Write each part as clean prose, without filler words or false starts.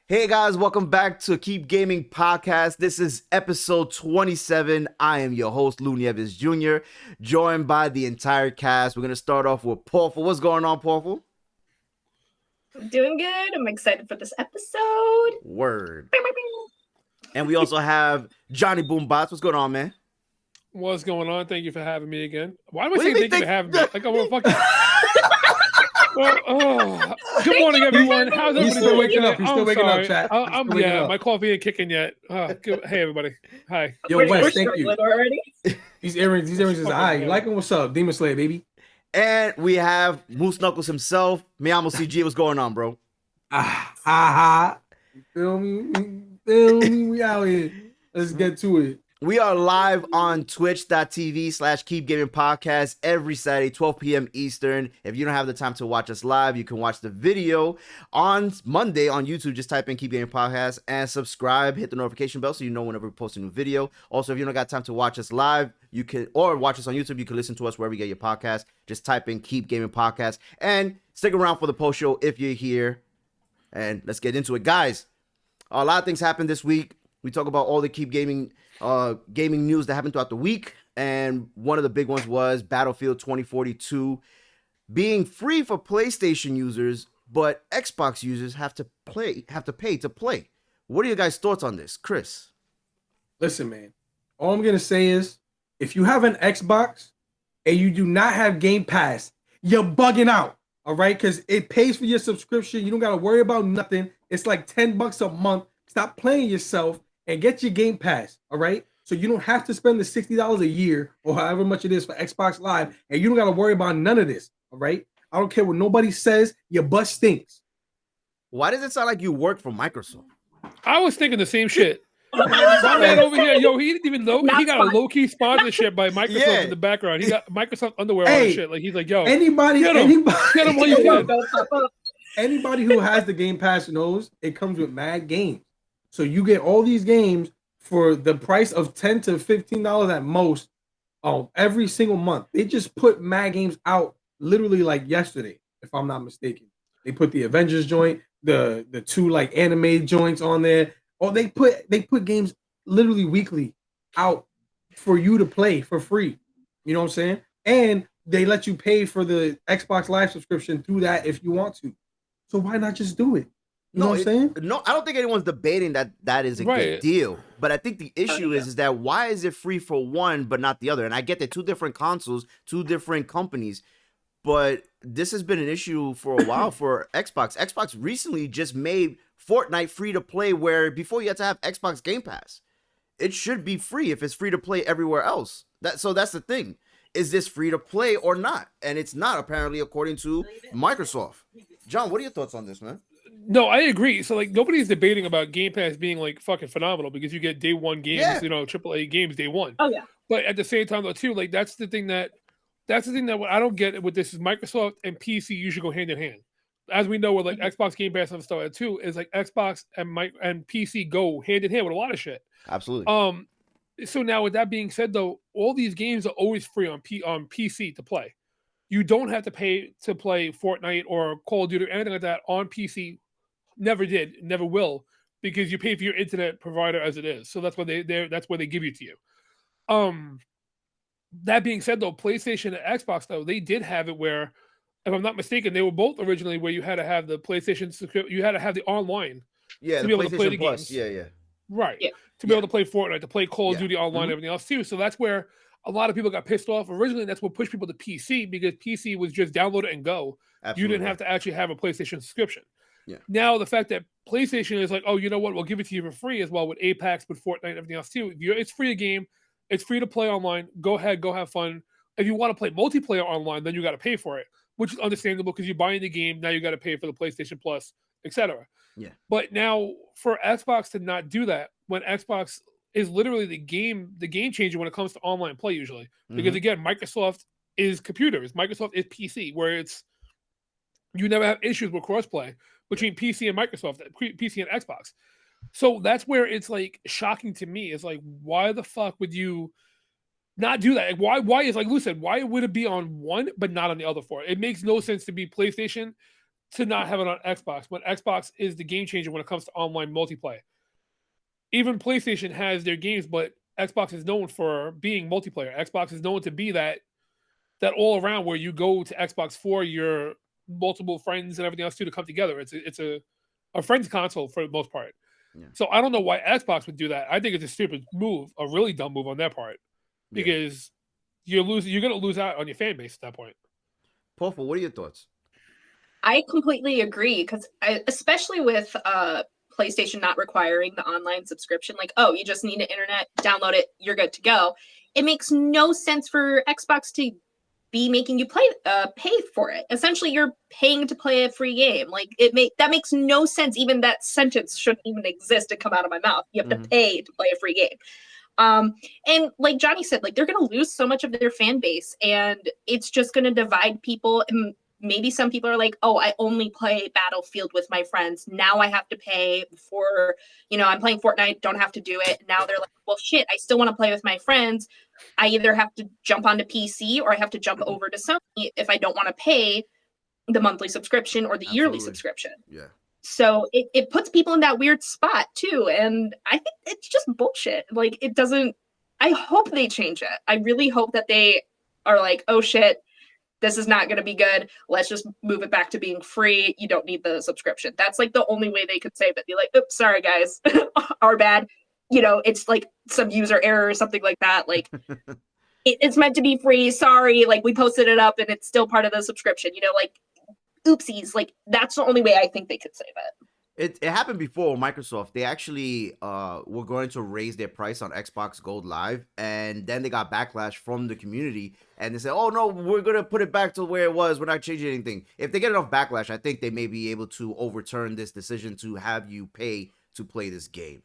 Hey guys, welcome back to Keep Gaming Podcast. This is episode 27. I am your host, Lu Nieves Jr., joined by the entire cast. We're going to start off with Pawful. What's going on, Pawful? I'm doing good. I'm excited for this episode. Word. And we also have Johnny BoomBotz. What's going on, man? What's going on? Thank you for having me again. Why am I saying thank you for having me? Like, I want to fucking... Good morning, everyone. How's everybody He's still doing? waking up. He's still waking up, chat. My coffee ain't kicking yet. Hey, everybody. Hi. Yo, Wes, thank you. Already? These earrings is high. You like them? What's up? Demon Slayer, baby. And we have Moose Knuckles himself. Miyamo CG. What's going on, bro? Feel me? We out here. Let's get to it. We are live on twitch.tv/Keep Gaming Podcast every Saturday, 12 p.m. Eastern. If you don't have the time to watch us live, you can watch the video on Monday on YouTube. Just type in Keep Gaming Podcast and subscribe. Hit the notification bell so you know whenever we post a new video. Also, if you don't got time to watch us live, you can, or watch us on YouTube, you can listen to us wherever you get your podcast. Just type in Keep Gaming Podcast and stick around for the post show if you're here. And let's get into it. Guys, a lot of things happened this week. We talk about all the Keep Gaming gaming news that happened throughout the week, and one of the big ones was Battlefield 2042 being free for PlayStation users, but Xbox users have to pay to play. What are your guys' thoughts on this, Chris? Listen, man. All I'm gonna say is, if you have an Xbox and you do not have Game Pass, you're bugging out. All right, because it pays for your subscription. You don't gotta worry about nothing. It's like $10 a month. Stop playing yourself and get your Game Pass, all right? So you don't have to spend the $60 a year or however much it is for Xbox Live, and you don't got to worry about none of this, all right? I don't care what nobody says. Your butt stinks. Why does it sound like you work for Microsoft? I was thinking the same shit. My man over here, he didn't even know. He got a low-key sponsorship by Microsoft in the background. He got Microsoft underwear on and shit. Like, he's like, yo, anybody get him while you can. Anybody who has the Game Pass knows it comes with mad games. So you get all these games for the price of $10 to $15 at most every single month. They just put mad games out literally like yesterday, if I'm not mistaken. They put the Avengers joint, the two like anime joints on there. Or they put games literally weekly out for you to play for free. You know what I'm saying? And they let you pay for the Xbox Live subscription through that if you want to. So why not just do it? You know what I'm saying? No, I don't think anyone's debating that is a good deal. But I think the issue is that why is it free for one but not the other? And I get that two different consoles, two different companies, but this has been an issue for a while for Xbox. Xbox recently just made Fortnite free to play, where before you had to have Xbox Game Pass. It should be free if it's free to play everywhere else. So that's the thing. Is this free to play or not? And it's not, apparently, according to Microsoft. John, what are your thoughts on this, man? No, I agree. So, like, nobody's debating about Game Pass being, like, fucking phenomenal because you get day one games, AAA games day one. Oh, yeah. But at the same time, though, too, like, that's the thing that what I don't get with this is Microsoft and PC usually go hand in hand. As we know, with, like, Xbox Game Pass and stuff, too, is, like, Xbox and PC go hand in hand with a lot of shit. Absolutely. So now, with that being said, though, all these games are always free on PC to play. You don't have to pay to play Fortnite or Call of Duty or anything like that on PC. Never did, never will, because you pay for your internet provider as it is. So that's what that's where they give it to you. That being said, though, PlayStation and Xbox, though, they did have it where, if I'm not mistaken, they were both originally where you had to have the PlayStation subscription, you had to have the online to be able to play the Plus. games. Right. Yeah. To be able to play Fortnite, to play Call of Duty online, everything else too. So that's where a lot of people got pissed off. Originally, that's what pushed people to PC, because PC was just download it and go. Absolutely. You didn't have to actually have a PlayStation subscription. Yeah. Now the fact that PlayStation is like, oh, you know what? We'll give it to you for free as well with Apex, with Fortnite, and everything else too. It's free a game. It's free to play online. Go ahead, go have fun. If you want to play multiplayer online, then you got to pay for it, which is understandable because you're buying the game. Now you got to pay for the PlayStation Plus, etc. Yeah. But now for Xbox to not do that, when Xbox is literally the game changer when it comes to online play usually, because again, Microsoft is computers, Microsoft is PC, where you never have issues with crossplay between PC and Microsoft, PC and Xbox. So that's where it's like shocking to me. It's like, why the fuck would you not do that? Like, why is, like Lou said, why would it be on one but not on the other four? It makes no sense to be PlayStation to not have it on Xbox when Xbox is the game changer when it comes to online multiplayer. Even PlayStation has their games, but Xbox is known for being multiplayer. Xbox is known to be that all around where you go to Xbox for your multiple friends and everything else too to come together. It's a friends console for the most part. Yeah. So I don't know why Xbox would do that. I think it's a stupid move, a really dumb move on their part, because you're going to lose out on your fan base at that point. Pawful, what are your thoughts? I completely agree, because especially with PlayStation not requiring the online subscription, like, oh, you just need an internet, download it, you're good to go. It makes no sense for Xbox to be making you pay for it. Essentially, you're paying to play a free game. Like, that makes no sense. Even that sentence shouldn't even exist to come out of my mouth. You have to pay to play a free game. And like Johnny said, like, they're going to lose so much of their fan base, and it's just going to divide people. And maybe some people are like, oh, I only play Battlefield with my friends. Now I have to pay for, I'm playing Fortnite, don't have to do it. Now they're like, well, shit, I still want to play with my friends. I either have to jump onto PC or I have to jump over to Sony if I don't want to pay the monthly subscription or the yearly subscription. Yeah. So it puts people in that weird spot too. And I think it's just bullshit. Like, I hope they change it. I really hope that they are like, oh shit, this is not going to be good. Let's just move it back to being free. You don't need the subscription. That's like the only way they could save it. Be like, oops, sorry guys, our bad. It's like some user error or something like that. Like, it's meant to be free. Sorry. Like, we posted it up and it's still part of the subscription, like, oopsies. Like, that's the only way I think they could save it. It happened before with Microsoft. They actually were going to raise their price on Xbox Gold Live, and then they got backlash from the community, and they said, oh no, we're going to put it back to where it was. We're not changing anything. If they get enough backlash, I think they may be able to overturn this decision to have you pay to play this game.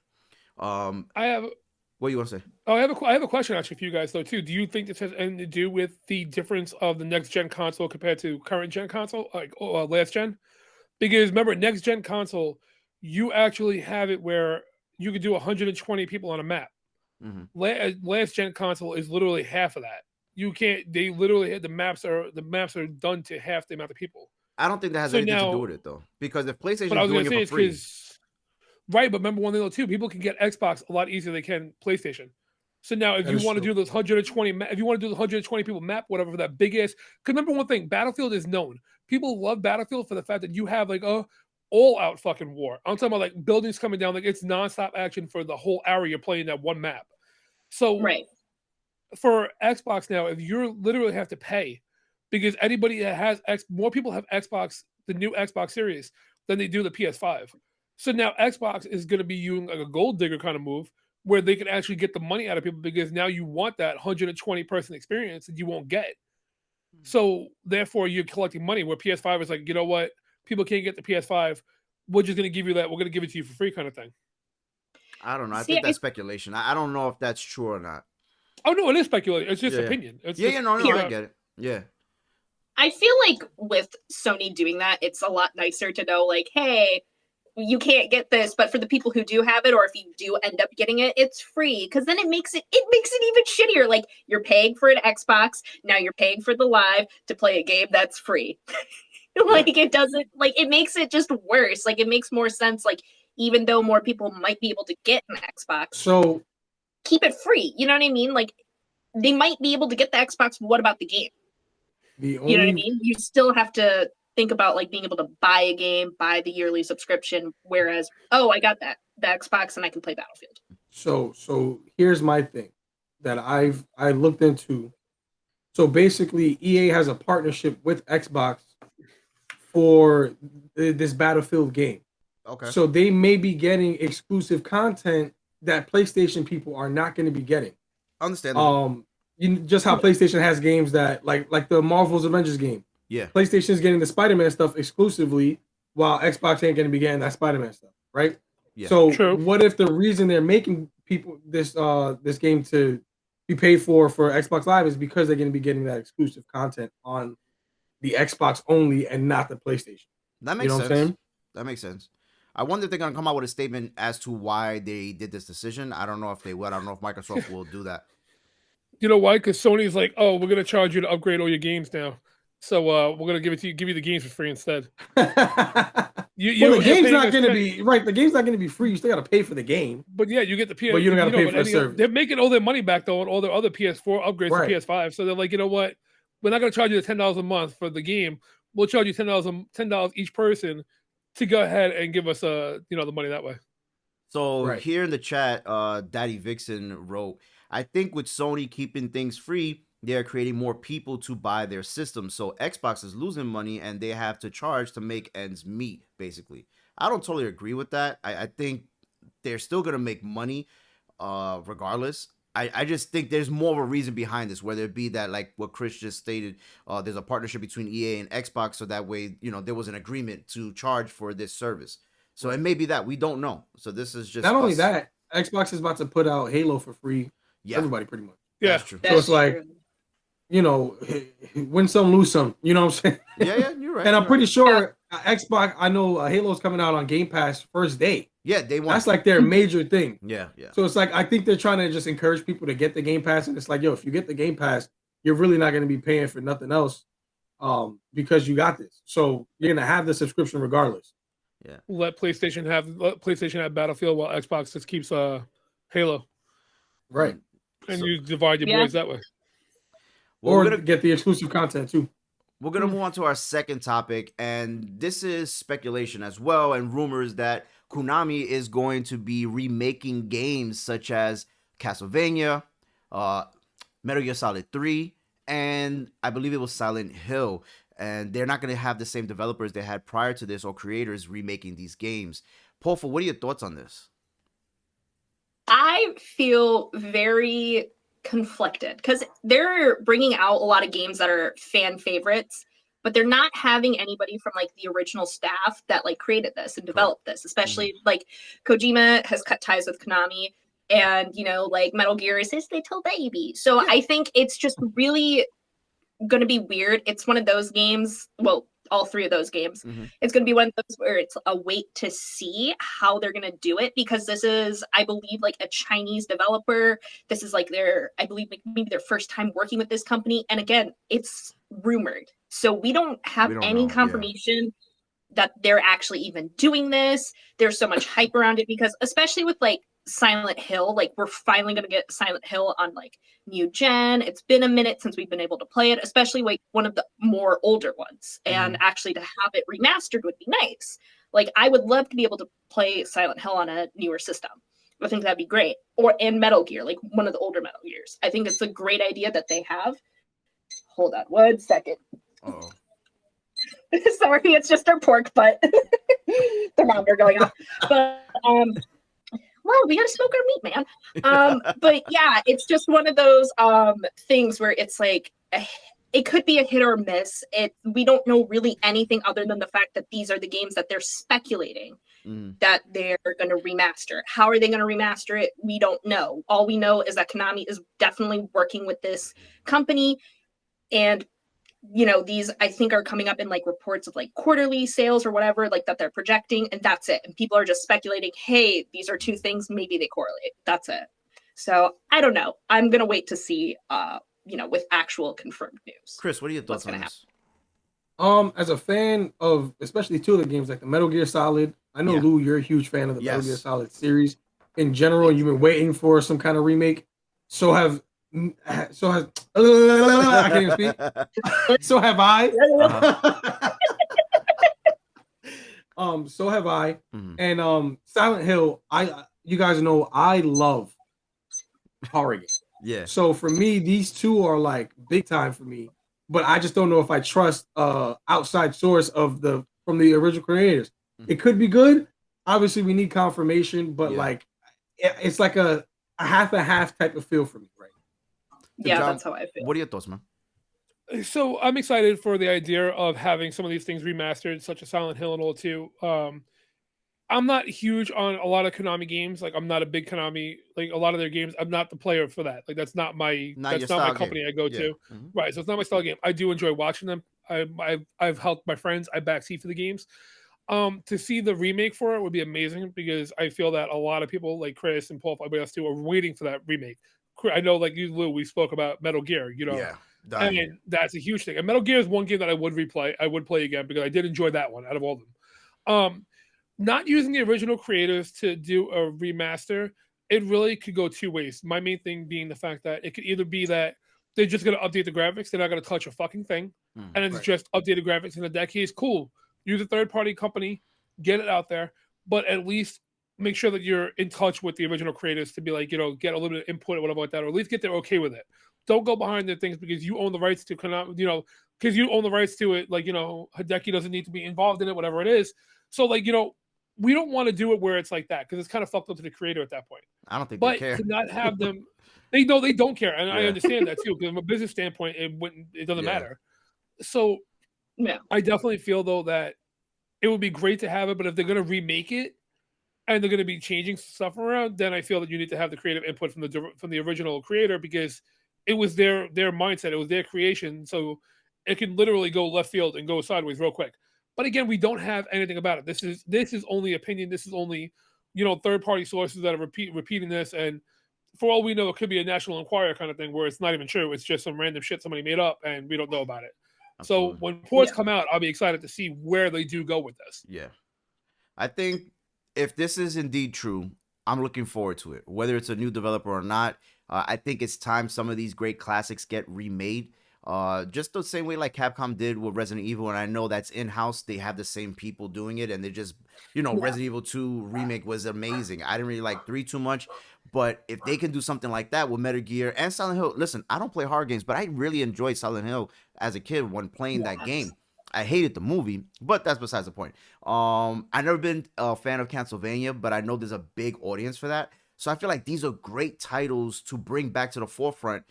What do you want to say? Oh, I have a question actually for you guys though too. Do you think this has anything to do with the difference of the next gen console compared to current gen console, like last gen? Because remember, next gen console, you actually have it where you could do 120 people on a map. Last gen console is literally half of that. You can't. They literally the maps are done to half the amount of people. I don't think that has anything to do with it though, because if PlayStation is doing it for free. Right, but remember one thing though too, people can get Xbox a lot easier than they can PlayStation. So now if you want to do those 120, if you want to do the 120 people map, whatever, for that big ass, because remember one thing, Battlefield is known. People love Battlefield for the fact that you have like a all out fucking war. I'm talking about like buildings coming down, like it's nonstop action for the whole hour you're playing that one map. So for Xbox now, if you literally have to pay, because anybody that has more people have Xbox, the new Xbox Series, than they do the PS5. So now Xbox is going to be using like a gold digger kind of move where they can actually get the money out of people, because now you want that 120 person experience that you won't get. So therefore you're collecting money, where PS5 is like, you know what? People can't get the PS5. We're just going to give you that. We're going to give it to you for free kind of thing. I don't know. I think that's speculation. I don't know if that's true or not. Oh, no, it is speculation. It's just opinion. It's I get it. Yeah. I feel like with Sony doing that, it's a lot nicer to know, like, hey, you can't get this, but for the people who do have it, or if you do end up getting it, it's free. Because then it makes it even shittier. Like, you're paying for an Xbox, now you're paying for the Live to play a game that's free. Like, it doesn't, like, it makes it just worse. Like, it makes more sense, like, even though more people might be able to get an Xbox, so keep it free. You know what I mean? Like, they might be able to get the Xbox, but what about the game? You know what I mean? You still have to think about like being able to buy a game, buy the yearly subscription, whereas, oh, I got the Xbox and I can play Battlefield. So here's my thing that I looked into. So basically, EA has a partnership with Xbox for this Battlefield game. Okay. So they may be getting exclusive content that PlayStation people are not going to be getting. Understandable. Just how PlayStation has games that like the Marvel's Avengers game. Yeah. PlayStation is getting the Spider-Man stuff exclusively, while Xbox ain't going to be getting that Spider-Man stuff, right? Yeah. So what if the reason they're making people this game to be paid for Xbox Live is because they're going to be getting that exclusive content on the Xbox only and not the PlayStation? That makes sense. What I'm saying? That makes sense. I wonder if they're going to come out with a statement as to why they did this decision. I don't know if they will. I don't know if Microsoft will do that. You know why? Because Sony's like, oh, we're going to charge you to upgrade all your games now. So we're gonna give you the games for free instead. The game's not going to be right. The game's not going to be free. You still got to pay for the game. But yeah, you get the PS. But you don't got to pay for the service. They're making all their money back though on all their other PS4 upgrades to PS5. So they're like, you know what? We're not going to charge you the $10 a month for the game. We'll charge you $10 each person to go ahead and give us the money that way. So here in the chat, Daddy Vixen wrote, I think with Sony keeping things free, they're creating more people to buy their system. So Xbox is losing money and they have to charge to make ends meet, basically. I don't totally agree with that. I think they're still going to make money regardless. I just think there's more of a reason behind this, whether it be that, like what Chris just stated, there's a partnership between EA and Xbox, so that way, there was an agreement to charge for this service. So it may be that. We don't know. So this is just... Not only that, Xbox is about to put out Halo for free. Yeah. Everybody, pretty much. Yeah. That's true. So it's like, win some, lose some. You know what I'm saying? Yeah, you're right. And I'm pretty sure Xbox, I know Halo's coming out on Game Pass first day. Yeah, they want. That's like their major thing. Yeah. So it's like, I think they're trying to just encourage people to get the Game Pass. And it's like, if you get the Game Pass, you're really not going to be paying for nothing else because you got this. So you're going to have the subscription regardless. Yeah. Let PlayStation have Battlefield while Xbox just keeps Halo. Right. And you divide your boys that way. Well, or get the exclusive content too. We're going to move on to our second topic, and this is speculation as well and rumors that Konami is going to be remaking games such as Castlevania, Metal Gear Solid 3, and I believe it was Silent Hill. And they're not going to have the same developers they had prior to this or creators remaking these games. Pawful, what are your thoughts on this? I feel very conflicted because they're bringing out a lot of games that are fan favorites, but they're not having anybody from like the original staff that like created this and developed this, especially like Kojima has cut ties with Konami, and like Metal Gear is his little baby. So I think it's just really going to be weird. It's one of those games, well, all three of those games, it's going to be one of those where it's a wait to see how they're going to do it, because this is, I believe, like a Chinese developer. This is like I believe maybe their first time working with this company. And again, it's rumored. So we don't have any confirmation that they're actually even doing this. There's so much hype around it because especially with like Silent Hill, like we're finally going to get Silent Hill on like new gen. It's been a minute since we've been able to play it, especially like one of the more older ones, and actually to have it remastered would be nice. Like I would love to be able to play Silent Hill on a newer system. I think that'd be great. Or in Metal Gear, like one of the older Metal Gears. I think it's a great idea that they have. Hold on 1 second. Uh-oh. Sorry, it's just our pork butt thermometer going off. But well, we gotta smoke our meat, man. But yeah, it's just one of those things where it's like it could be a hit or miss. We don't know really anything other than the fact that these are the games that they're speculating that they're going to remaster. How are they going to remaster it? We don't know. All we know is that Konami is definitely working with this company, and these I think are coming up in like reports of like quarterly sales or whatever, like that they're projecting, and that's it. And people are just speculating, hey, these are two things, maybe they correlate. That's it. So I don't know. I'm gonna wait to see with actual confirmed news. Chris, what are your thoughts on this? As a fan of especially two of the games, like the Metal Gear Solid, I know Lou, you're a huge fan of the Metal Gear Solid series in general, and you've been waiting for some kind of remake. So has I can't even speak. So have I. So have I. And Silent Hill, you guys know I love horror games. Yeah. So for me, these two are like big time for me. But I just don't know if I trust outside source from the original creators. It could be good. Obviously, we need confirmation, but like it's like a half type of feel for me, right? Yeah, John, that's how I feel. What are your thoughts, man? So I'm excited for the idea of having some of these things remastered, such as Silent Hill and all too. I'm not huge on a lot of Konami games. Like I'm not a big Konami. Like a lot of their games, I'm not the player for that. Like that's not my company I go to. Right. So it's not my style game. I do enjoy watching them. I've helped my friends. I backseat for the games. To see the remake for it would be amazing because I feel that a lot of people like Chris and Paul, everybody else too, are waiting for that remake. I know, like you, Lou, we spoke about Metal Gear. And that's a huge thing. And Metal Gear is one game that I would replay. I would play again because I did enjoy that one out of all of them. Not using the original creators to do a remaster, it really could go two ways. My main thing being the fact that it could either be that they're just going to update the graphics. They're not going to touch a fucking thing. And it's just updated graphics. And in that case, cool. Use a third-party company, get it out there, but at least make sure that you're in touch with the original creators to be like, get a little bit of input or whatever like that, or at least get there okay with it. Don't go behind the things because you own the rights to, because you own the rights to it. Like, Hideki doesn't need to be involved in it, whatever it is. So, like, we don't want to do it where it's like that because it's kind of fucked up to the creator at that point. I don't think they care. To not have them, they don't care, and I understand that too. Because from a business standpoint, it doesn't matter. So, I definitely feel though that it would be great to have it, but if they're going to remake it and they're going to be changing stuff around, then I feel that you need to have the creative input from the original creator because it was their mindset, it was their creation, so it can literally go left field and go sideways real quick. But again, we don't have anything about it. This is only opinion. This is only, third-party sources that are repeating this. And for all we know, it could be a National Enquirer kind of thing where it's not even true. It's just some random shit somebody made up, and we don't know about it. Absolutely. So when reports come out, I'll be excited to see where they do go with this. Yeah. I think if this is indeed true, I'm looking forward to it. Whether it's a new developer or not, I think it's time some of these great classics get remade. Just the same way like Capcom did with Resident Evil, and I know that's in-house. They have the same people doing it, and they just, Resident Evil 2 remake was amazing. I didn't really like 3 too much, but if they can do something like that with Metal Gear and Silent Hill, listen, I don't play horror games, but I really enjoyed Silent Hill as a kid when playing that game. I hated the movie, but that's besides the point. I've never been a fan of Castlevania, but I know there's a big audience for that. So I feel like these are great titles to bring back to the forefront,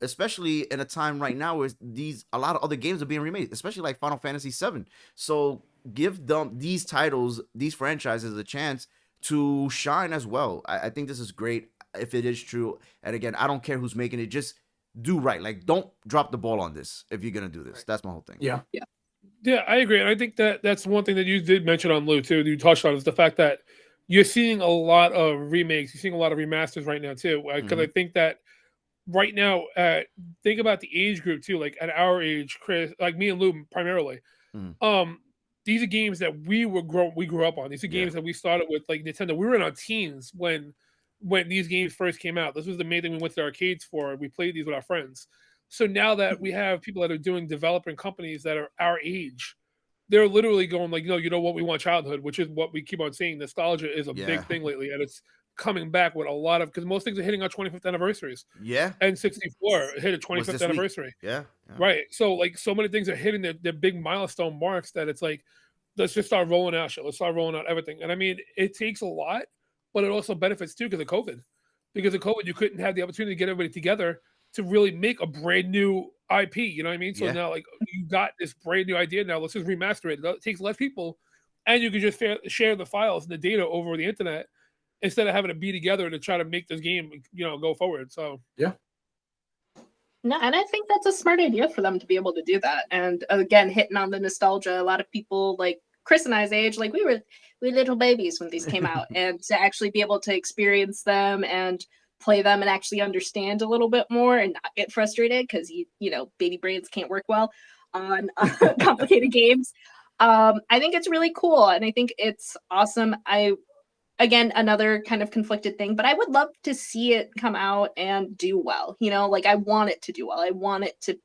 especially in a time right now where a lot of other games are being remade, especially like Final Fantasy VII. So give them these titles, these franchises, a chance to shine as well. I think this is great if it is true. And again, I don't care who's making it. Just do right. Like, don't drop the ball on this if you're gonna do this. That's my whole thing. Yeah, I agree, and I think that's one thing that you did mention on Lou too. You touched on is the fact that you're seeing a lot of remakes. You're seeing a lot of remasters right now too. Because I think that right now, think about the age group too. Like at our age, Chris, like me and Lou primarily. These are games that we grew up on. These are games that we started with, like Nintendo. We were in our teens when these games first came out. This was the main thing we went to the arcades for. We played these with our friends. So now that we have people that are doing developing companies that are our age, they're literally going like, you know what, we want childhood, which is what we keep on saying. Nostalgia is a big thing lately, and it's coming back with a lot of, because most things are hitting our 25th anniversaries. Yeah. N64 hit a 25th anniversary. Yeah. Right. So like so many things are hitting their big milestone marks that it's like, let's just start rolling out shit. Let's start rolling out everything. And I mean, it takes a lot, but it also benefits too because of COVID. Because of COVID, you couldn't have the opportunity to get everybody together to really make a brand new IP. You know what I mean? So now, like, you got this brand new idea. Now let's just remaster it. It takes less people, and you can just share the files and the data over the internet instead of having to be together to try to make this game, go forward. So yeah. No, and I think that's a smart idea for them to be able to do that. And again, hitting on the nostalgia, a lot of people like Chris and I's age, like we were little babies when these came out, and to actually be able to experience them and play them and actually understand a little bit more and not get frustrated because baby brains can't work well on complicated games. I think it's really cool, and I think it's awesome. Again, another kind of conflicted thing, but I would love to see it come out and do well. Like I want it to do well. I want it to,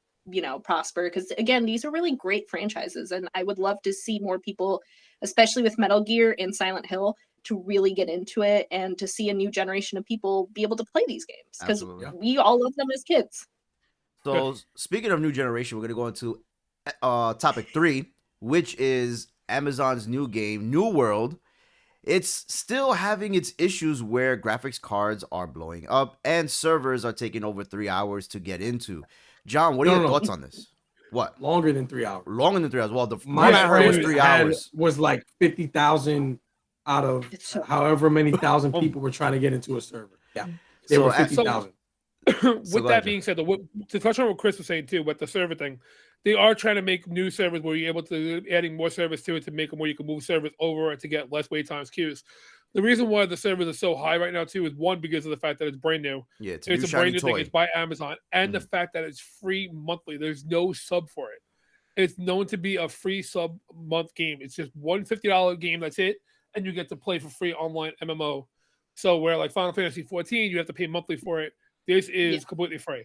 prosper because again, these are really great franchises, and I would love to see more people, especially with Metal Gear and Silent Hill, to really get into it and to see a new generation of people be able to play these games because we all love them as kids. So speaking of new generation, we're going to go into topic 3, which is Amazon's new game, New World. It's still having its issues where graphics cards are blowing up and servers are taking over 3 hours to get into. John, what are your thoughts on this? What? Longer than 3 hours. Longer than 3 hours. Well, the my one I heard was 3 hours. Was like 50,000 out of however many thousand people were trying to get into a server. Yeah, they were 50,000. With that being said, to touch on what Chris was saying too, with the server thing, they are trying to make new servers where you're able to adding more servers to it to make them where you can move servers over to get less wait times queues. The reason why the servers are so high right now too is one, because of the fact that it's brand new. Yeah, it's a brand new thing. It's by Amazon, and the fact that it's free monthly. There's no sub for it. It's known to be a free sub month game. It's just one $50 game. That's it, and you get to play for free online MMO. So where like Final Fantasy 14, you have to pay monthly for it. This is completely free.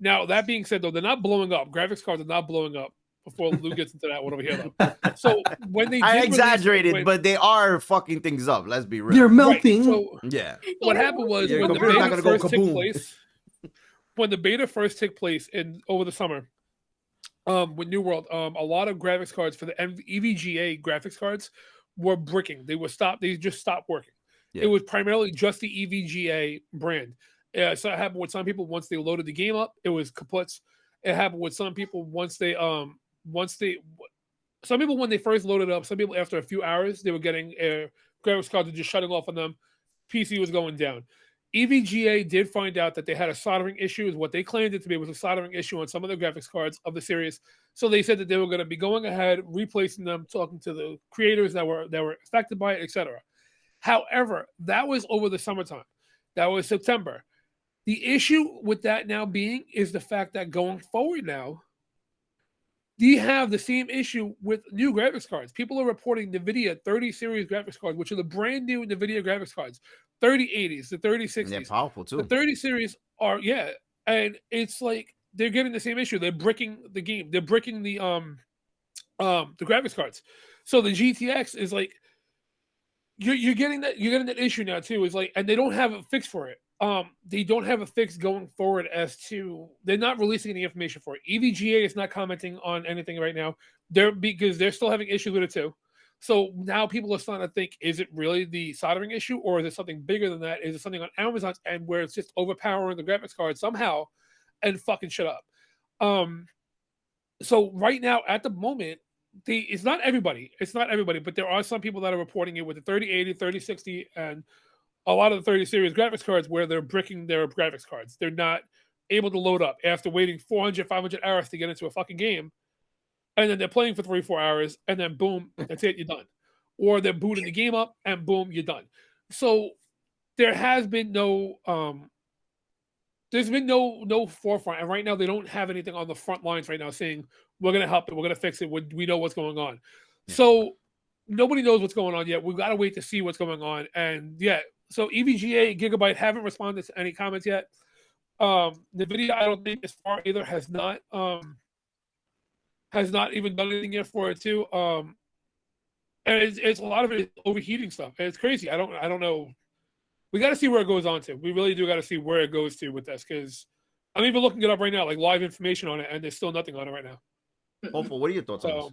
Now that being said, though, they're not blowing up. Graphics cards are not blowing up. Before Lou gets into that one over here, though. So when they I exaggerated, but they are fucking things up. Let's be real. They're melting. Right. So yeah. What happened was when the beta first took place. When the beta first took place over the summer, with New World, a lot of graphics cards for the EVGA graphics cards were bricking. They just stopped working. Yeah. It was primarily just the EVGA brand. So it happened with some people once they loaded the game up. It was kaputs. It happened with some people some people when they first loaded up, some people after a few hours, they were getting graphics cards just shutting off on them. PC was going down. EVGA did find out that they had a soldering issue, is what they claimed it to be, was a soldering issue on some of the graphics cards of the series. So they said that they were going to be going ahead, replacing them, talking to the creators that were affected by it, etc. However, that was over the summertime. That was September. The issue with that now being is the fact that going forward now, you have the same issue with new graphics cards. People are reporting NVIDIA 30 series graphics cards, which are the brand new NVIDIA graphics cards, 3080s, the 3060s. They're powerful too. The 30 series are, and it's like they're getting the same issue. They're bricking the game. They're bricking the graphics cards. So the GTX is like you're getting that issue now too. Is like, and they don't have a fix for it. They don't have a fix going forward as to they're not releasing any information for it. EVGA is not commenting on anything right now. Because they're still having issues with it too. So now people are starting to think, is it really the soldering issue, or is it something bigger than that? Is it something on Amazon's end where it's just overpowering the graphics card somehow and fucking shit up? So right now at the moment, it's not everybody, but there are some people that are reporting it with the 3080, 3060, and a lot of the 30 series graphics cards where they're bricking their graphics cards. They're not able to load up after waiting 400, 500 hours to get into a fucking game. And then they're playing for 3-4 hours, and then boom, that's it, you're done. Or they're booting the game up, and boom, you're done. So there has been no forefront. And right now they don't have anything on the front lines right now saying, we're going to help it, we're going to fix it, we know what's going on. Yeah. So nobody knows what's going on yet. We've got to wait to see what's going on. And so EVGA, Gigabyte haven't responded to any comments yet. NVIDIA, I don't think as far either has not even done anything yet for it too. And it's a lot of it overheating stuff. And it's crazy. I don't know. We got to see where it goes on to. We really do got to see where it goes to with this, because I'm even looking it up right now, like live information on it, and there's still nothing on it right now. Pawful, what are your thoughts on this?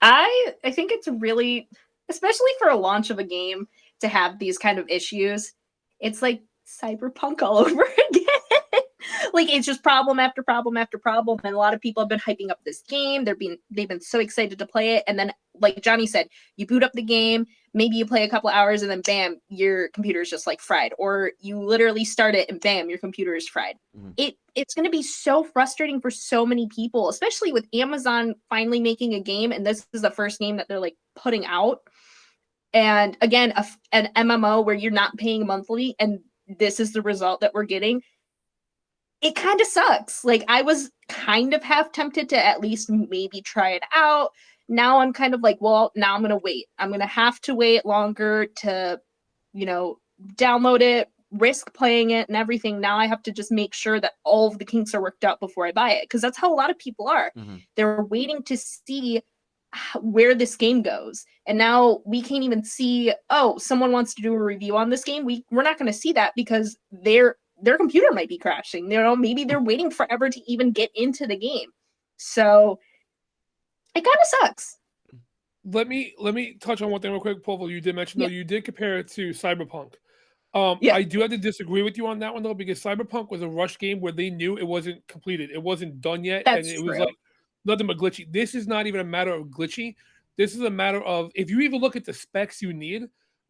I think it's really, especially for a launch of a game, to have these kind of issues. It's like Cyberpunk all over again. Like, it's just problem after problem after problem, and a lot of people have been hyping up this game. They've been so excited to play it, and then, like Johnny said, you boot up the game, maybe you play a couple hours, and then bam, your computer is just like fried, or you literally start it and bam, your computer is fried. Mm-hmm. It's going to be so frustrating for so many people, especially with Amazon finally making a game, and this is the first game that they're like putting out. And again, an MMO where you're not paying monthly, and this is the result that we're getting. It kind of sucks. Like, I was kind of half tempted to at least maybe try it out. Now I'm kind of like, well, now I'm going to wait. I'm going to have to wait longer to, download it, risk playing it and everything. Now I have to just make sure that all of the kinks are worked out before I buy it. Because that's how a lot of people are. Mm-hmm. They're waiting to see where this game goes. And now we can't even see, someone wants to do a review on this game. We're not going to see that because their computer might be crashing. Maybe they're waiting forever to even get into the game. So it kind of sucks. Let me touch on one thing real quick, Pawful. You did mention, though, you did compare it to Cyberpunk. I do have to disagree with you on that one, though, because Cyberpunk was a rush game where they knew it wasn't completed. It wasn't done yet. That's and it true. was like nothing but glitchy. This is not even a matter of glitchy. This is a matter of, if you even look at the specs you need,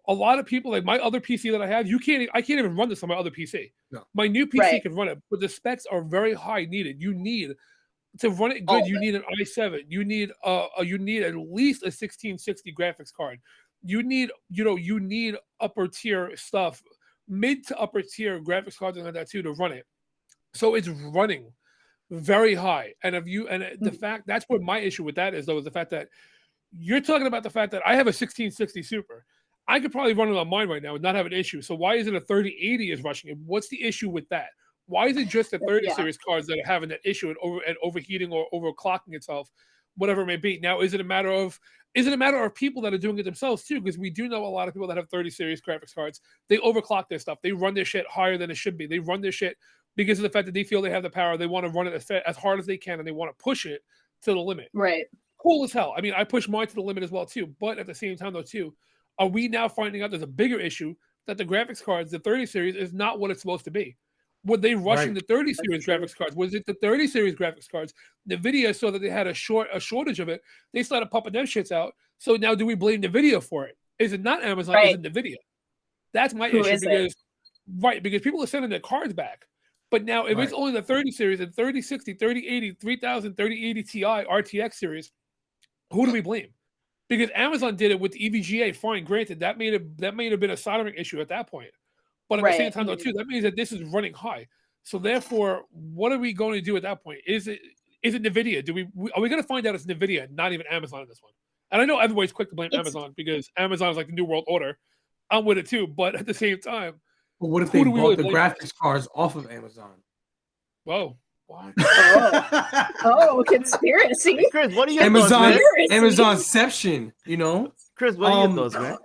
a lot of people, like my other PC that I have, I can't even run this on my other PC. No. My new PC can run it, but the specs are very high needed. You need to run it good. You need an i7. You need at least a 1660 graphics card. you need upper tier stuff, mid to upper tier graphics cards and like that too to run it. So it's running very high. And the fact that's what my issue with that is though, is the fact that you're talking about the fact that I have a 1660 Super. I could probably run it on mine right now and not have an issue. So why is it a 3080 is rushing it? What's the issue with that? Why is it just the 30 series cards that are having that issue and overheating or overclocking itself, whatever it may be? Now, is it a matter of people that are doing it themselves too? Because we do know a lot of people that have 30 series graphics cards. They overclock their stuff. They run their shit higher than it should be. They run their shit because of the fact that they feel they have the power. They want to run it as hard as they can, and they want to push it to the limit. Right. Cool as hell. I mean, I push mine to the limit as well too. But at the same time, though, too, are we now finding out there's a bigger issue that the graphics cards, the 30 series, is not what it's supposed to be? Were they rushing the 30 series graphics cards? Was it the 30 series graphics cards? NVIDIA saw that they had a shortage of it. They started pumping them shits out. So now do we blame NVIDIA for it? Is it not Amazon? Is it NVIDIA? That's my issue because people are sending their cards back. But now if it's only the 30 series and 3060, 3080, 3000, 3080 Ti RTX series, who do we blame? Because Amazon did it with the EVGA. Fine, granted, that may have been a soldering issue at that point. But at the same time, though, too, that means that this is running high. So therefore, what are we going to do at that point? Is it NVIDIA? Are we going to find out it's NVIDIA, not even Amazon in this one? And I know everybody's quick to blame Amazon because Amazon is like the new world order. I'm with it too, but at the same time, but what if they bought the graphics cards off of Amazon? Whoa. What? Oh, conspiracy. Chris, what are your thoughts, man? Amazonception, Chris, what are your thoughts, man?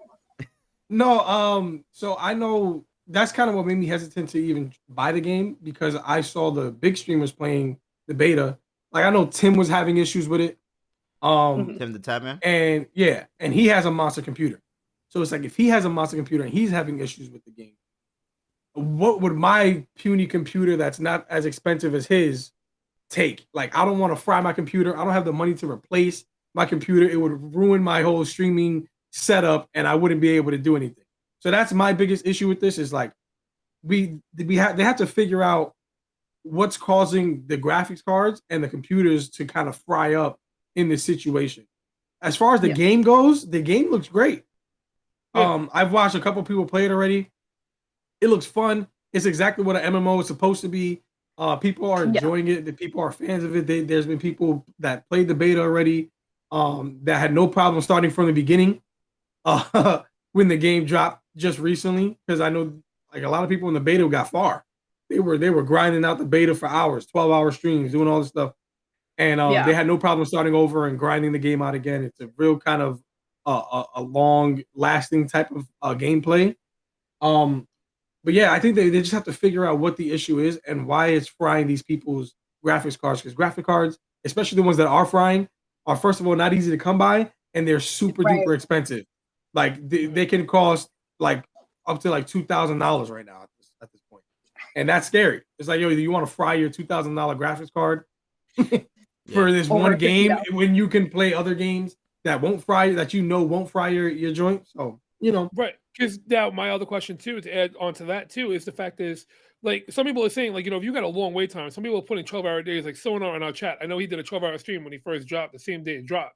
No, so I know that's kind of what made me hesitant to even buy the game because I saw the big streamers playing the beta. Like I know Tim was having issues with it. Tim the Tab Man? And he has a monster computer. So it's like if he has a monster computer and he's having issues with the game, what would my puny computer that's not as expensive as his take? Like, I don't want to fry my computer. I don't have the money to replace my computer. It would ruin my whole streaming setup and I wouldn't be able to do anything. So that's my biggest issue with this is like, they have to figure out what's causing the graphics cards and the computers to kind of fry up in this situation. As far as the game goes, the game looks great. I've watched a couple people play it already. It looks fun. It's exactly what an MMO is supposed to be. People are enjoying it. The people are fans of it. There's been people that played the beta already that had no problem starting from the beginning when the game dropped just recently. Because I know like a lot of people in the beta got far. They were grinding out the beta for hours, 12-hour streams, doing all this stuff. And they had no problem starting over and grinding the game out again. It's a real kind of a long-lasting type of gameplay. But yeah, I think they just have to figure out what the issue is and why it's frying these people's graphics cards. Because graphic cards, especially the ones that are frying, are first of all not easy to come by, and they're super duper expensive. Like they can cost like up to like $2,000 right now at this point, and that's scary. It's like, yo, you want to fry your $2,000 graphics card for this one game when you can play other games that won't fry your joint. So right. Because now my other question too, to add on to that too, is the fact is like some people are saying like, if you got a long wait time, some people are putting 12-hour days, like Sonar in our chat. I know he did a 12-hour stream when he first dropped, the same day it dropped.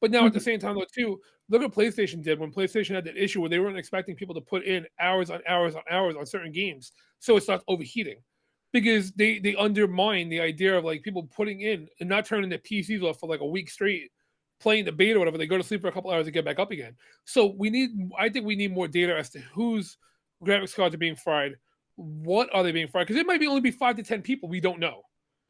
But now at the same time though too, look what PlayStation did when PlayStation had that issue where they weren't expecting people to put in hours on hours on hours on certain games. So it starts overheating. Because they undermine the idea of like people putting in and not turning their PCs off for like a week straight, playing the beta or whatever. They go to sleep for a couple hours and get back up again. So I think we need more data as to whose graphics cards are being fried. What are they being fried? Because it might only be 5 to 10 people. We don't know.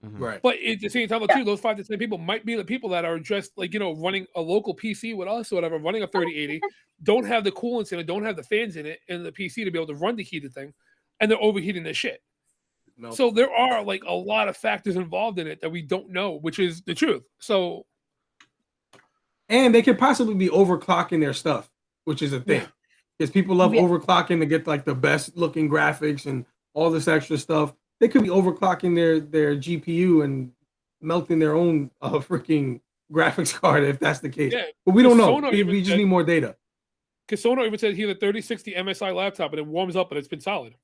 Mm-hmm. Right. But at the same time, too, those 5 to 10 people might be the people that are just like, running a local PC with us or whatever, running a 3080, don't have the coolants in it, don't have the fans in it, and the PC to be able to run the heated thing, and they're overheating their shit. No. So there are like a lot of factors involved in it that we don't know, which is the truth. So, and they could possibly be overclocking their stuff, which is a thing, because people love overclocking to get like the best looking graphics and all this extra stuff. They could be overclocking their GPU and melting their own freaking graphics card if that's the case. Yeah, but we don't know. We just need more data. Because Sonar even said he had a 3060 MSI laptop and it warms up and it's been solid.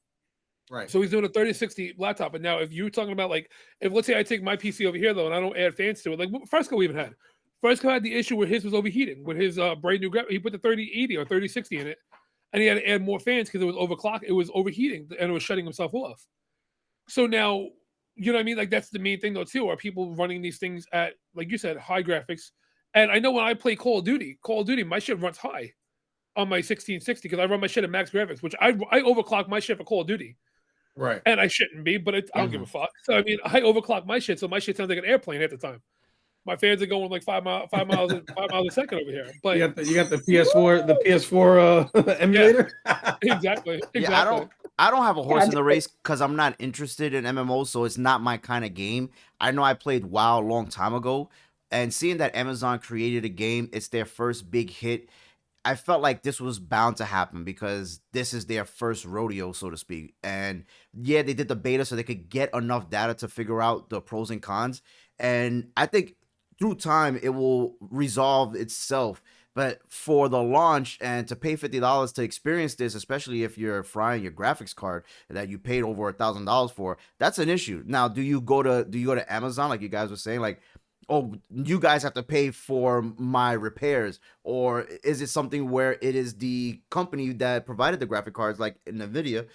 Right. So he's doing a 3060 laptop. And now if you're talking about like, if let's say I take my PC over here though, and I don't add fans to it, like Fresco even had. Fresco had the issue where his was overheating with his brand new graphics. He put the 3080 or 3060 in it, and he had to add more fans because it was overclocked. It was overheating and it was shutting himself off. So now, you know what I mean? Like that's the main thing though too. Are people running these things at, like you said, high graphics? And I know when I play Call of Duty, my shit runs high on my 1660 because I run my shit at max graphics, which I overclock my shit for Call of Duty. Right. And I shouldn't be, but I don't give a fuck. So I mean, I overclock my shit, so my shit sounds like an airplane at the time. My fans are going like 5 miles a second over here. But you got the PS4 emulator. Yeah, exactly. Yeah, I don't have a horse in the race because I'm not interested in MMOs, so it's not my kind of game. I know I played WoW a long time ago, and seeing that Amazon created a game, it's their first big hit. I felt like this was bound to happen because this is their first rodeo, so to speak. And yeah, they did the beta so they could get enough data to figure out the pros and cons. And I think through time, it will resolve itself. But for the launch and to pay $50 to experience this, especially if you're frying your graphics card that you paid over $1,000 for, that's an issue. Now, do you go to Amazon like you guys were saying, like, oh, you guys have to pay for my repairs, or is it something where it is the company that provided the graphic cards, like NVIDIA,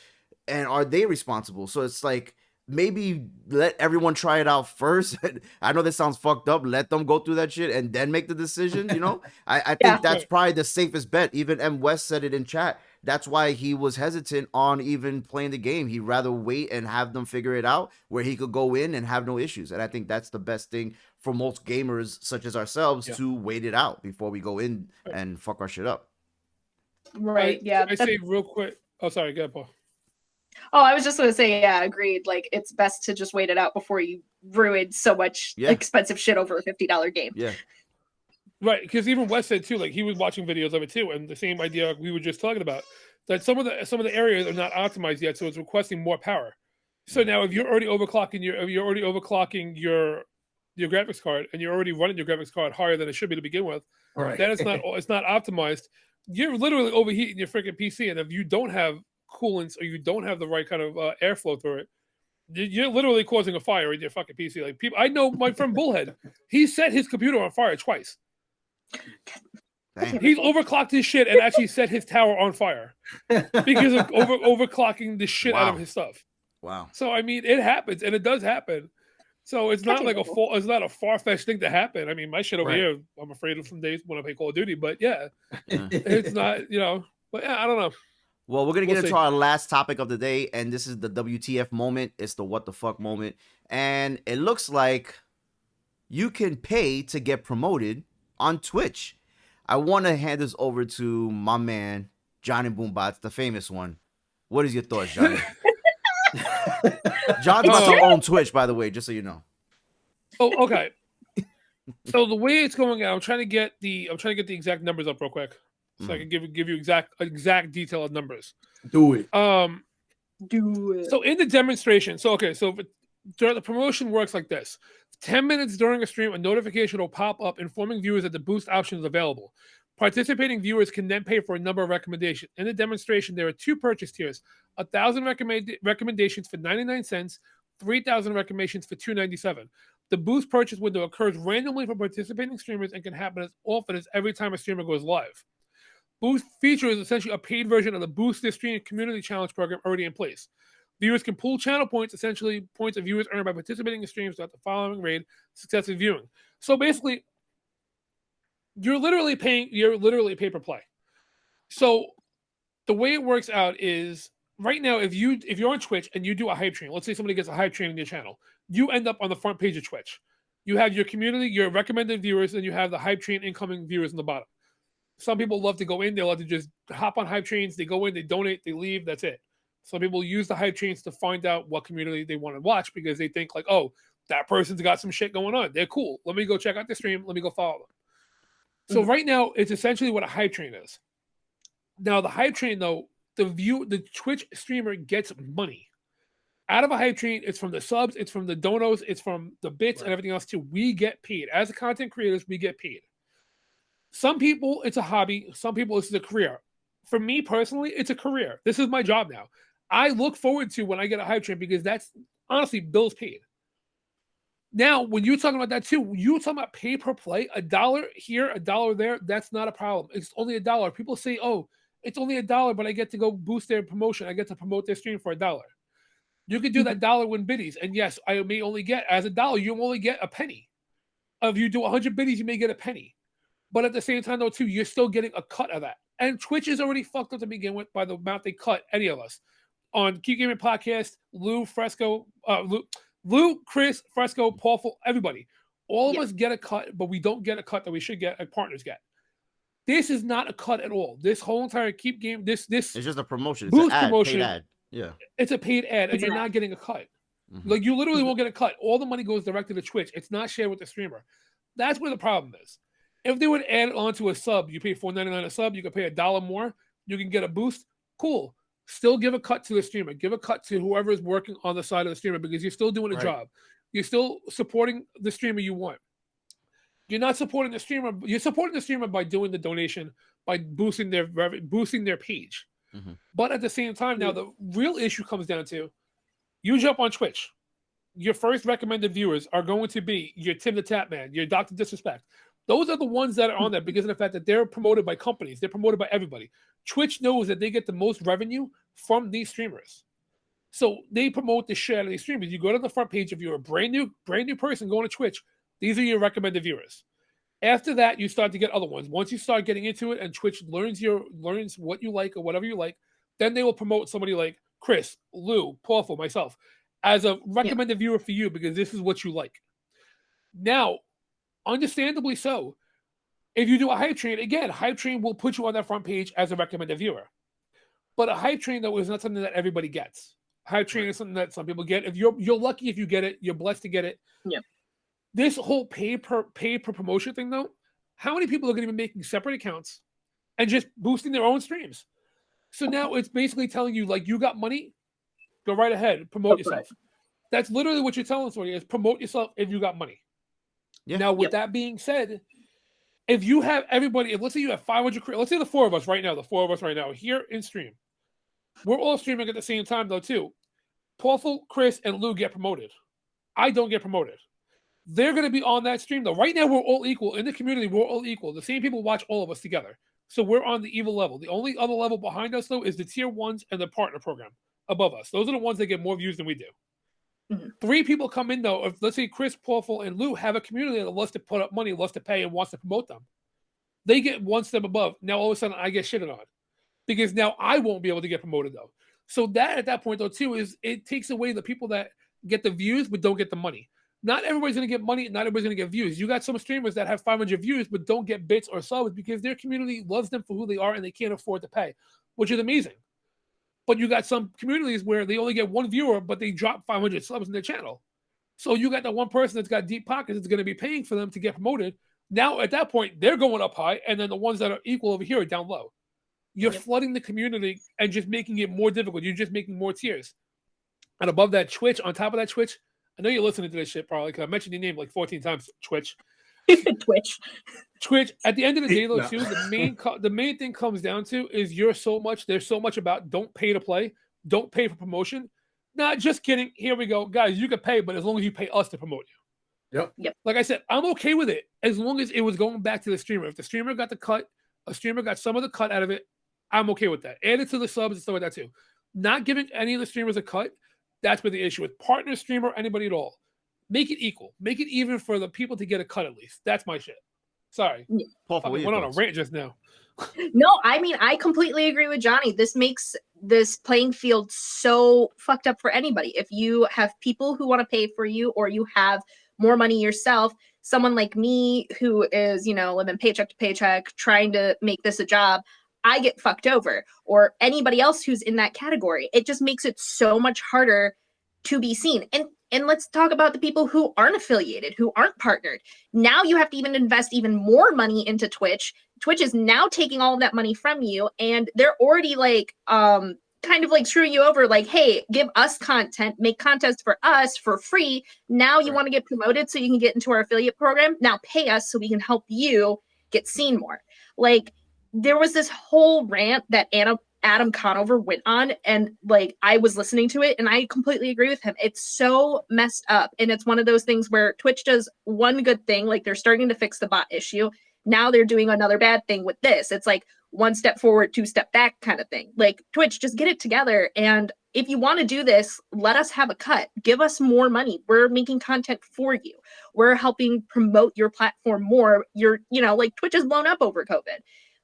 and are they responsible? So it's like, maybe let everyone try it out first. I know this sounds fucked up. Let them go through that shit and then make the decision, you know? I think that's probably the safest bet. Even M. West said it in chat. That's why he was hesitant on even playing the game. He'd rather wait and have them figure it out where he could go in and have no issues. And I think that's the best thing for most gamers such as ourselves to wait it out before we go in and fuck our shit up. Right, yeah. I say real quick. Oh, sorry, go ahead, Paul. Oh, I was just going to say, yeah, agreed. Like, it's best to just wait it out before you ruin so much expensive shit over a $50 game. Yeah. Right, because even Wes said too, like he was watching videos of it too, and the same idea we were just talking about, that some of the areas are not optimized yet, so it's requesting more power. So now, if you're already overclocking your graphics card, and you're already running your graphics card higher than it should be to begin with, then it's not optimized. You're literally overheating your freaking PC, and if you don't have coolants or you don't have the right kind of airflow through it, you're literally causing a fire in your fucking PC. Like people, I know my friend Bullhead, he set his computer on fire twice. Damn. He's overclocked his shit and actually set his tower on fire because of overclocking the shit out of his stuff. Wow. So I mean, it happens, and it does happen. So it's not like it's not a far-fetched thing to happen. I mean, my shit over here, I'm afraid of some days when I play Call of Duty, but it's not, you know. But yeah, I don't know. Well, we're going to get into our last topic of the day, and this is the WTF moment. It's the what the fuck moment. And it looks like you can pay to get promoted on Twitch. I want to hand this over to my man, Johnny BoomBotz, the famous one. What is your thoughts, Johnny? John's about to own Twitch, by the way, just so you know. Oh, okay. So the way it's going out, I'm trying to get the exact numbers up real quick. So I can give you exact detail of numbers. Do it. Do it. So in the demonstration, during the promotion works like this: 10 minutes during a stream, a notification will pop up informing viewers that the boost option is available. Participating viewers can then pay for a number of recommendations. In the demonstration, there are 2 purchase tiers: 1,000 recommendations for 99 cents, 3,000 recommendations for $2.97. The boost purchase window occurs randomly for participating streamers and can happen as often as every time a streamer goes live. Boost feature is essentially a paid version of the Boost This Stream Community Challenge program already in place. Viewers can pool channel points, essentially points that viewers earn by participating in streams throughout the following raid, successive viewing. So basically, you're literally pay per play. So the way it works out is right now, if you're on Twitch and you do a hype train, let's say somebody gets a hype train in your channel, you end up on the front page of Twitch. You have your community, your recommended viewers, and you have the hype train incoming viewers in the bottom. Some people love to go in, they love to just hop on hype trains, they go in, they donate, they leave, that's it. Some people use the hype trains to find out what community they want to watch because they think like, oh, that person's got some shit going on. They're cool. Let me go check out the stream. Let me go follow them. So right now, it's essentially what a hype train is. Now, the hype train, though, the Twitch streamer gets money. Out of a hype train, it's from the subs, it's from the donos, it's from the bits and everything else too. We get paid. As content creators, we get paid. Some people, it's a hobby. Some people, this is a career. For me personally, it's a career. This is my job now. I look forward to when I get a hype train because that's honestly bills paid. Now, when you're talking about that too, you're talking about pay per play, $1 here, $1 there. That's not a problem. It's only $1. People say, "Oh, it's only $1, but I get to go boost their promotion. I get to promote their stream for $1." You can do that dollar win biddies, and yes, I may only get as $1. You only get a penny. If you do 100 biddies, you may get a penny. But at the same time, though, too, you're still getting a cut of that. And Twitch is already fucked up to begin with by the amount they cut any of us on Keep Gaming Podcast, Lou, Chris, Fresco, Pawful, everybody. All of us get a cut, but we don't get a cut that we should get, like partners get. This is not a cut at all. This whole entire Keep Game, this it's just a promotion. Boost it's an ad, promotion. Paid ad. Yeah, it's a paid ad, and you're not getting a cut. Like you literally won't get a cut. All the money goes directly to Twitch. It's not shared with the streamer. That's where the problem is. If they would add it onto a sub, you pay $4.99 a sub, you can pay $1 more, you can get a boost. Cool. Still give a cut to the streamer. Give a cut to whoever is working on the side of the streamer because you're still doing a job. You're still supporting the streamer you want. You're not supporting the streamer. You're supporting the streamer by doing the donation, by boosting their page. But at the same time, now the real issue comes down to you jump on Twitch. Your first recommended viewers are going to be your Tim the Tap Man, your Dr. Disrespect. Those are the ones that are on there because of the fact that they're promoted by companies. They're promoted by everybody. Twitch knows that they get the most revenue from these streamers. So they promote the shit out of these streamers. You go to the front page, if you're a brand new person going to Twitch, these are your recommended viewers. After that, you start to get other ones. Once you start getting into it and Twitch learns what you like or whatever you like, then they will promote somebody like Chris, Lou, Pawful, myself, as a recommended viewer for you because this is what you like. Now, understandably so, if you do a hype train, again, hype train will put you on that front page as a recommended viewer. But a hype train, though, is not something that everybody gets. Hype train is something that some people get. If you're lucky if you get it, you're blessed to get it. Yeah. This whole pay per promotion thing, though, how many people are going to be making separate accounts and just boosting their own streams? So now it's basically telling you, like, you got money, go right ahead, promote yourself. That's literally what you're telling somebody is promote yourself if you got money. Yeah. Now, with that being said, if you have everybody, let's say you have 500, let's say the four of us right now here in stream, we're all streaming at the same time though too. Pawful, Chris, and Lou get promoted. I don't get promoted. They're going to be on that stream though. Right now, we're all equal in the community. We're all equal. The same people watch all of us together. So we're on the evil level. The only other level behind us though is the tier 1s and the partner program above us. Those are the ones that get more views than we do. 3 people come in though. If let's say Chris, Pawful, and Lou have a community that loves to put up money, loves to pay, and wants to promote them, they get one step above. Now all of a sudden I get shitted on because now I won't be able to get promoted though. So that at that point though too is it takes away the people that get the views but don't get the money. Not everybody's going to get money. Not everybody's going to get views. You got some streamers that have 500 views but don't get bits or subs because their community loves them for who they are and they can't afford to pay, which is amazing. But you got some communities where they only get 1 viewer, but they drop 500 subs in their channel. So you got that one person that's got deep pockets that's going to be paying for them to get promoted. Now, at that point, they're going up high, and then the ones that are equal over here are down low. You're flooding the community and just making it more difficult. You're just making more tiers. And above that, Twitch, on top of that, Twitch, I know you're listening to this shit probably because I mentioned your name like 14 times, Twitch. Twitch. At the end of the day, though, too, the main thing comes down to is there's so much about don't pay to play, don't pay for promotion. Nah, just kidding. Here we go, guys. You can pay, but as long as you pay us to promote you. Yep. Like I said, I'm okay with it as long as it was going back to the streamer. If the streamer got the cut, a streamer got some of the cut out of it, I'm okay with that. Add it to the subs and stuff like that too. Not giving any of the streamers a cut, that's where the issue with partner streamer, anybody at all. Make it equal. Make it even for the people to get a cut at least. That's my shit. Sorry. Pawful, I went on a rant just now. No, I mean, I completely agree with Johnny. This makes this playing field so fucked up for anybody. If you have people who want to pay for you or you have more money yourself, someone like me who is, living paycheck to paycheck, trying to make this a job, I get fucked over. Or anybody else who's in that category. It just makes it so much harder to be seen. And let's talk about the people who aren't affiliated, who aren't partnered. Now you have to even invest even more money into Twitch. Twitch is now taking all of that money from you, and they're already kind of like screwing you over, like, hey, give us content, make contests for us for free. Now you want to get promoted so you can get into our affiliate program. Now pay us so we can help you get seen more. Like, there was this whole rant that Adam Conover went on, and like I was listening to it and I completely agree with him. It's so messed up. And it's one of those things where Twitch does one good thing, like they're starting to fix the bot issue. Now they're doing another bad thing with this. It's like one step forward, two step back kind of thing. Like Twitch, just get it together. And if you want to do this, let us have a cut. Give us more money. We're making content for you. We're helping promote your platform more. Like Twitch is blown up over COVID.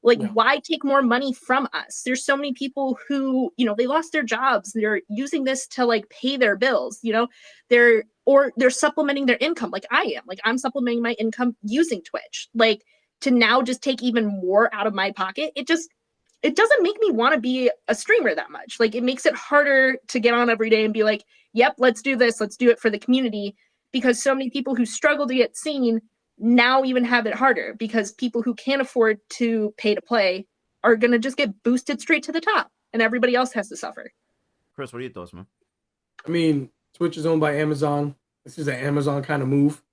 Like, why take more money from us? There's so many people who, they lost their jobs. They're using this to like pay their bills, they're supplementing their income. Like I am, like I'm supplementing my income using Twitch. Like to now just take even more out of my pocket. It doesn't make me want to be a streamer that much. Like it makes it harder to get on every day and be like, yep, let's do this. Let's do it for the community. Because so many people who struggle to get seen now even have it harder because people who can't afford to pay to play are going to just get boosted straight to the top and everybody else has to suffer. Chris, what are your thoughts, man? I mean, Twitch is owned by Amazon. This is an Amazon kind of move.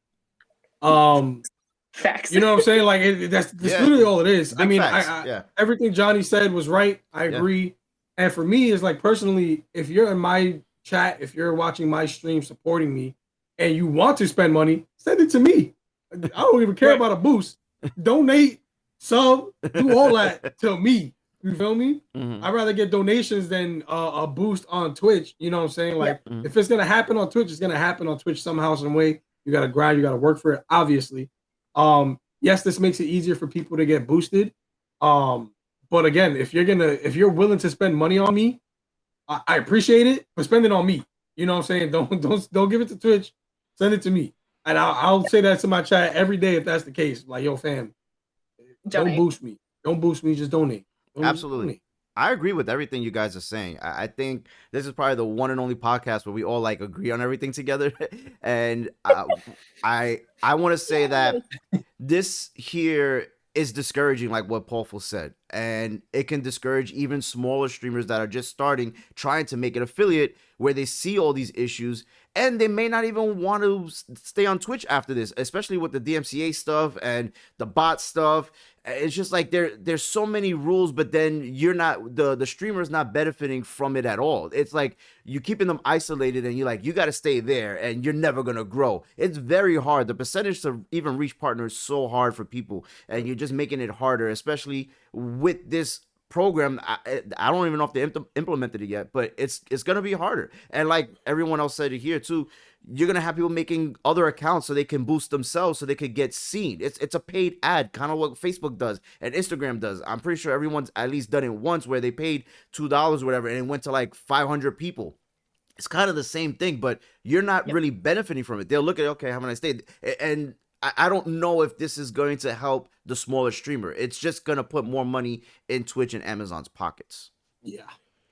Facts. You know what I'm saying? Like that's literally all it is. Big I mean, facts. Everything Johnny said was right. I agree. And for me, it's like personally, if you're in my chat, if you're watching my stream supporting me and you want to spend money, send it to me. I don't even care about a boost. Donate, sub, do all that to me. You feel me? Mm-hmm. I'd rather get donations than a boost on Twitch. You know what I'm saying? Like, if it's gonna happen on Twitch, it's gonna happen on Twitch somehow, some way. You gotta grind, you gotta work for it, obviously. Yes, this makes it easier for people to get boosted. But again, if you're willing to spend money on me, I appreciate it, but spend it on me. You know what I'm saying? Don't give it to Twitch. Send it to me. And I'll say that to my chat every day if that's the case. Like, yo, fam, don't boost me. Don't boost me. Just donate. Absolutely. Donate. I agree with everything you guys are saying. I think this is probably the one and only podcast where we all like agree on everything together. And I want to say that this here is discouraging, like what Pawful said, and it can discourage even smaller streamers that are just starting, trying to make an affiliate where they see all these issues and they may not even want to stay on Twitch after this, especially with the DMCA stuff and the bot stuff. It's just like there's so many rules, but then you're not the streamer is not benefiting from it at all. It's like you're keeping them isolated and you're like, you got to stay there and you're never going to grow. It's very hard. The percentage to even reach partners is so hard for people, and you're just making it harder, especially with this program. I don't even know if they implemented it yet, but it's going to be harder. And like everyone else said here too, you're going to have people making other accounts so they can boost themselves so they could get seen. It's a paid ad, kind of what Facebook does and Instagram does. I'm pretty sure everyone's at least done it once where they paid $2 or whatever and it went to like 500 people. It's kind of the same thing, but you're not really benefiting from it. They'll look at, okay, have a nice day. And I don't know if this is going to help the smaller streamer. It's just going to put more money in Twitch and Amazon's pockets. Yeah.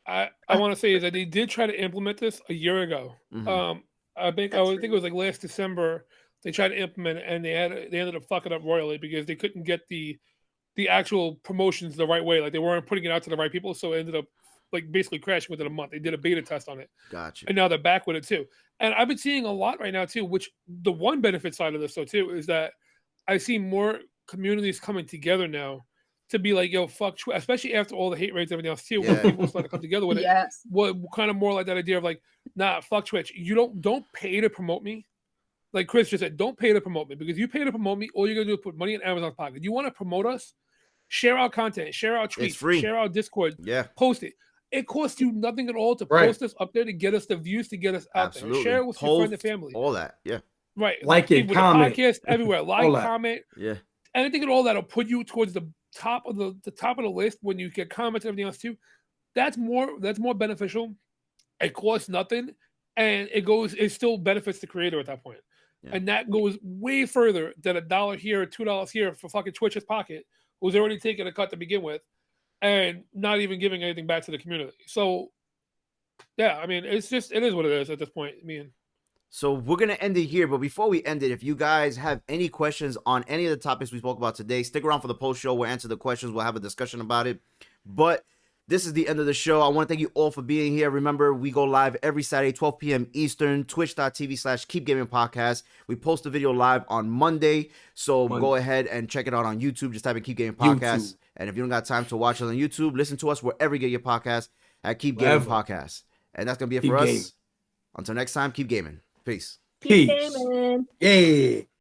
I want to say is that they did try to implement this a year ago. Mm-hmm. I think it was like last December they tried to implement it, and they ended up fucking up royally because they couldn't get the actual promotions the right way. Like they weren't putting it out to the right people, so it ended up like basically crashing within a month. They did a beta test on it. Gotcha. And now they're back with it too. And I've been seeing a lot right now too, which the one benefit side of this though too is that I see more communities coming together now to be like, yo, fuck, especially after all the hate raids and everything else too, when people start to come together with it. What kind of more like that idea of like, nah, fuck Twitch. You don't pay to promote me. Like Chris just said, don't pay to promote me, because you pay to promote me, all you're gonna do is put money in Amazon's pocket. You want to promote us? Share our content, share our tweets, share our Discord, post it. It costs you nothing at all to post us up there to get us the views, to get us out there. Share it with your friends and family. All that, right. Like it, comment, podcast everywhere. Like, comment, anything at all that'll put you towards the top of the top of the list when you get comments and everything else too. That's more beneficial. It costs nothing, and it still benefits the creator at that point. And that goes way further than $1 here or $2 here for fucking Twitch's pocket, who's already taking a cut to begin with, and not even giving anything back to the community. So, yeah, I mean, it is what it is at this point. So we're going to end it here, but before we end it, if you guys have any questions on any of the topics we spoke about today, stick around for the post show. We'll answer the questions. We'll have a discussion about it. But this is the end of the show. I want to thank you all for being here. Remember, we go live every Saturday, 12 p.m. Eastern, twitch.tv/KeepGamingPodcast. We post the video live on Monday. So go ahead and check it out on YouTube. Just type in Keep Gaming Podcast. And if you don't got time to watch it on YouTube, listen to us wherever you get your podcast at Keep Gaming Podcast. And that's going to be it for us. Until next time, keep gaming. Peace. Keep gaming. Yeah.